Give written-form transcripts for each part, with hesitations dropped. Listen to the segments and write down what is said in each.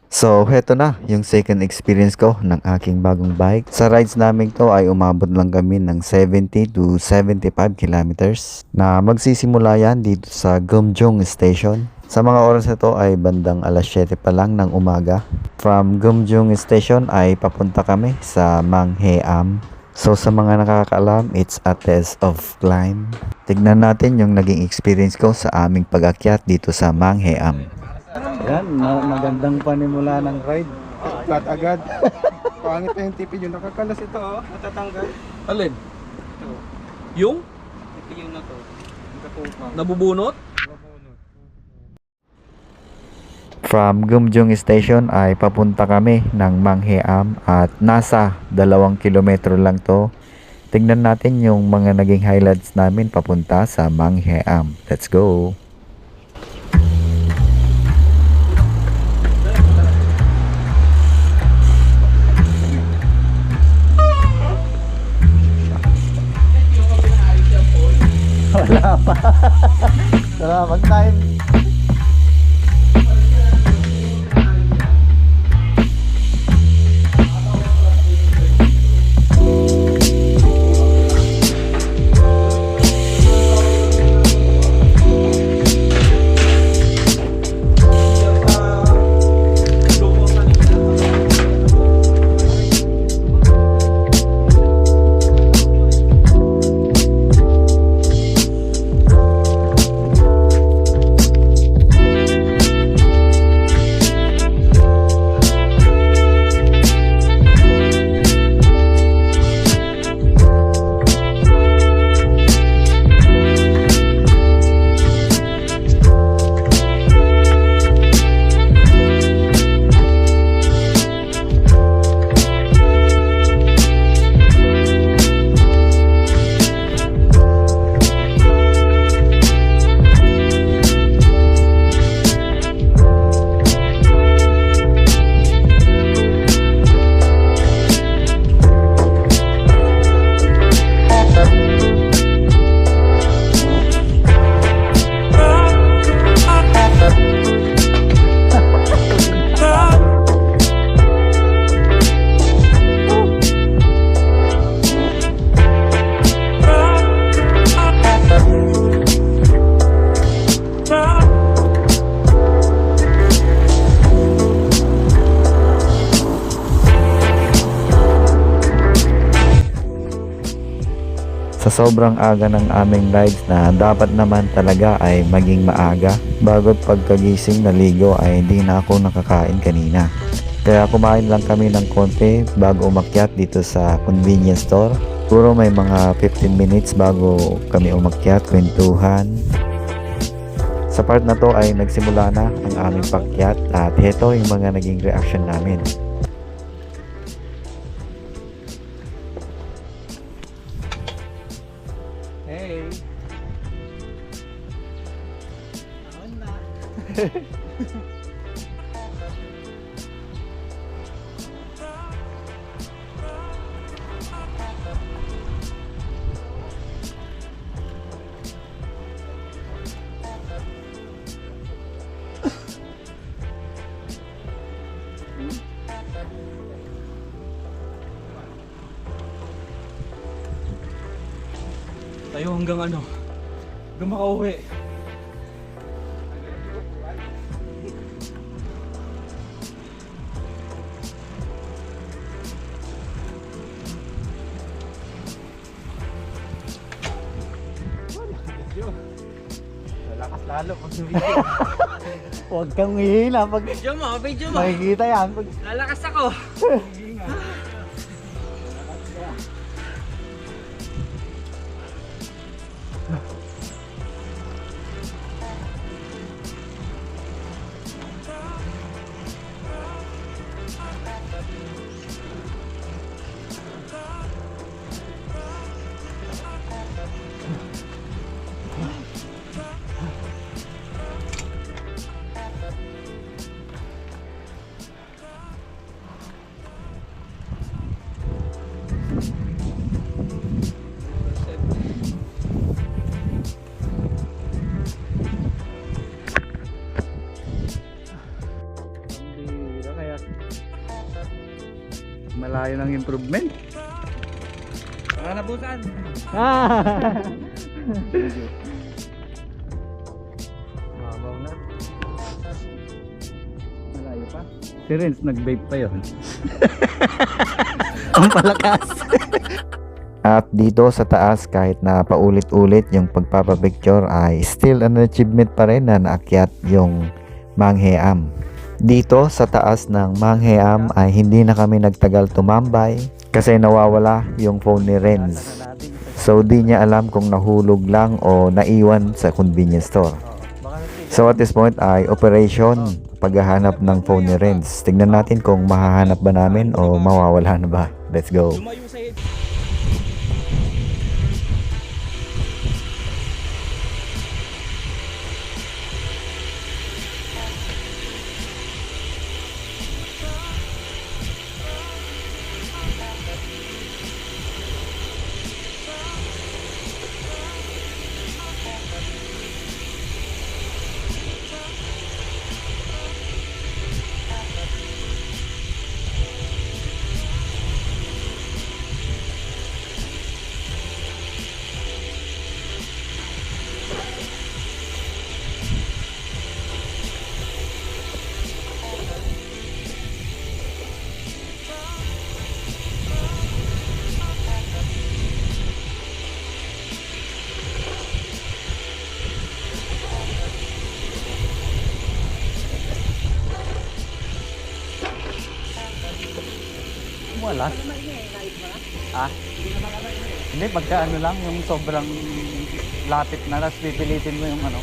So, heto na yung second experience ko ng aking bagong bike. Sa rides namin to ay umabot lang kami ng 70 to 75 kilometers na magsisimula yan dito sa Gumjung Station. Sa mga oras na to ay bandang alas 7 pa lang ng umaga. From Gumjung Station ay papunta kami sa Mangheam. So sa mga nakakaalam, it's a test of climb. Tignan natin yung naging experience ko sa aming pag-akyat dito sa Mangheam. Yan, magandang panimula ng ride. Flat agad. Pangit na yung tipid yun. Nakakalas ito, oh. Natatanggal. Alin? Ito. Yung Ito na to. Nakatupang. nabubunot? From Gumjung Station ay papunta kami ng Mangheam at nasa 2 kilometro lang to. Tingnan natin yung mga naging highlights namin papunta sa Mangheam. Let's go! Wala pa. Wala mag-time. Sa sobrang aga ng aming rides na dapat naman talaga ay maging maaga. Bago't pagkagising naligo ay hindi na ako nakakain kanina. Kaya kumain lang kami ng konti bago umakyat dito sa convenience store. Puro may mga 15 minutes bago kami umakyat, kwentuhan. Sa part na to ay nagsimula na ang aming pakyat at heto yung mga naging reaction namin. Hey. Ako na. Tayo hanggang ano? Hanggang makauwi. Lalakas lalo pag sumigil. Huwag kang hihina pag Video mo. makikita yan. Lalakas ako. improvement. Para nabusan. Mabaw na. Malayo pa. Si Renz nag-vape pa yun. Ang palakas. At dito sa taas, kahit na paulit-ulit yung pagpapapicture ay still an achievement pa rin na naakyat yung Mangheam. Dito sa taas ng Mangheam ay hindi na kami nagtagal tumambay kasi nawawala yung phone ni Renz. So di niya alam kung nahulog lang o naiwan sa convenience store. So at this point ay operation paghahanap ng phone ni Renz. Tignan natin kung mahahanap ba namin o mawawala na ba. Let's go. Lumayo sa Wala. Ah? Hindi, pagka ano lang, yung sobrang lapit na, tapos pipilitin mo yung ano.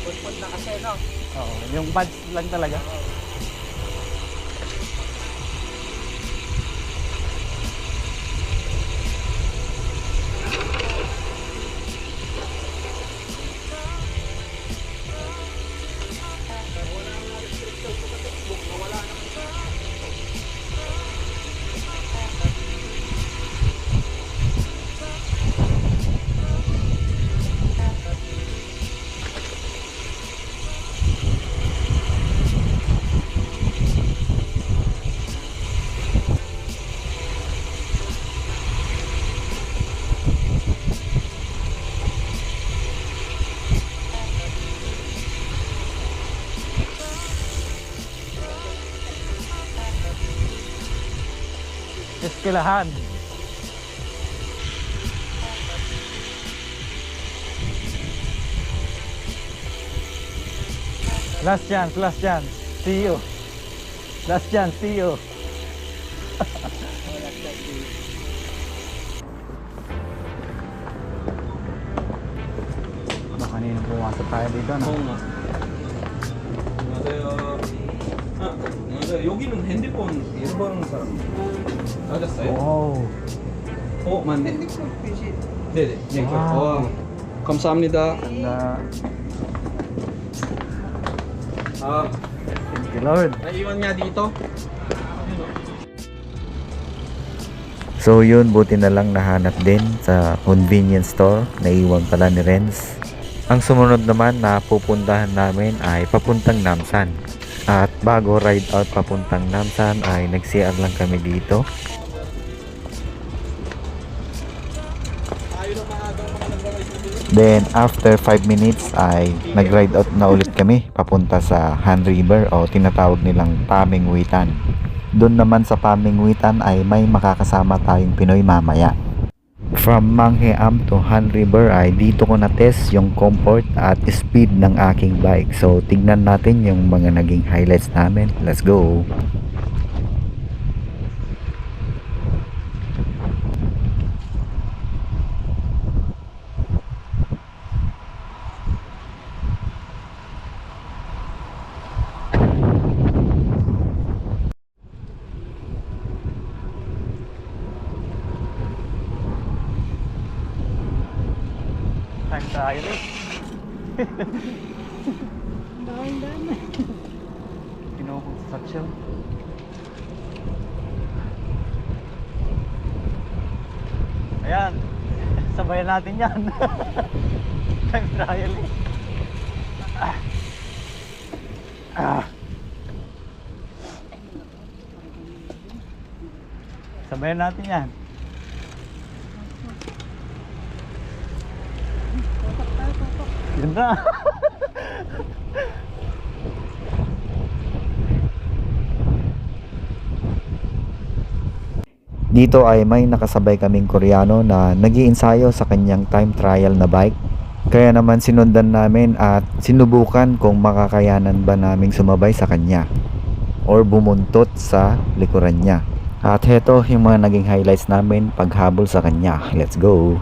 Pulpul na kasi, no? Oo, yung pads lang talaga. Eskwelahan. Last chance, last chance. See you. Last chance, see you. Baka kanina pumasok tayo dito, no? Oo nga. 안녕하세요. 안녕하세요. 여기는 핸드폰 잃어버린 사람 찾았어요? Wow. 맞네. 핸드폰 표시. 네네. 네. 와우. 감사합니다. Ganda. 아, Thank you, Lord. naiwan nga dito. So yun, buti na lang nahanap din sa convenience store. Naiwan pala ni Renz. Ang sumunod naman na pupuntahan namin ay papuntang Namsan. At bago ride out papuntang Namsan ay nag-CR lang kami dito. Then after 5 minutes ay nag-ride out na ulit kami papunta sa Han River o tinatawag nilang Pamingwitan. Doon naman sa Pamingwitan ay may makakasama tayong Pinoy mamaya. From Mangheam to Han River ay dito ko na-test yung comfort at speed ng aking bike. So tignan natin yung mga naging highlights namin. Let's go! Time tayo rin. Kinuha action. Ayan, sabayan natin yan. Time trial eh. Sabayan natin yan. Ganda. Dito ay may nakasabay kaming Koreano na nag-iinsayo sa kanyang time trial na bike. Kaya naman sinundan namin at sinubukan kung makakayanan ba naming sumabay sa kanya or bumuntot sa likuran niya. At heto yung mga naging highlights namin paghabol sa kanya. Let's go!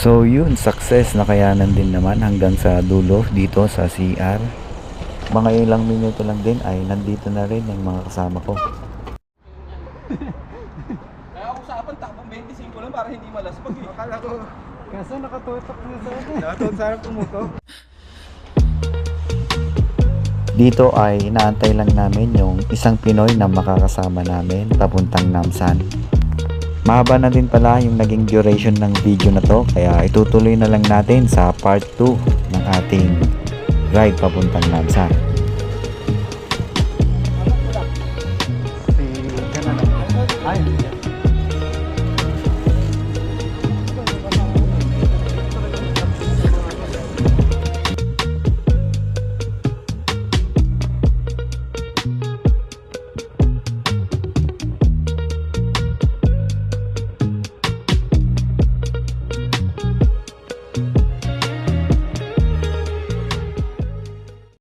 So yun, success, nakayanan din naman hanggang sa dulo dito sa CR. Mga ilang minuto lang din ay nandito na rin yung mga kasama ko. Kaya usapan takbong 25 lang para hindi malaspag eh. Akala ko, kaso nakatutok na sa akin. Nakatutok sa akin tumutok. Dito ay inaantay lang namin yung isang Pinoy na makakasama namin papuntang Namsan. Mahaba na din pala yung naging duration ng video na to, kaya itutuloy na lang natin sa part 2 ng ating ride papuntang Namsan.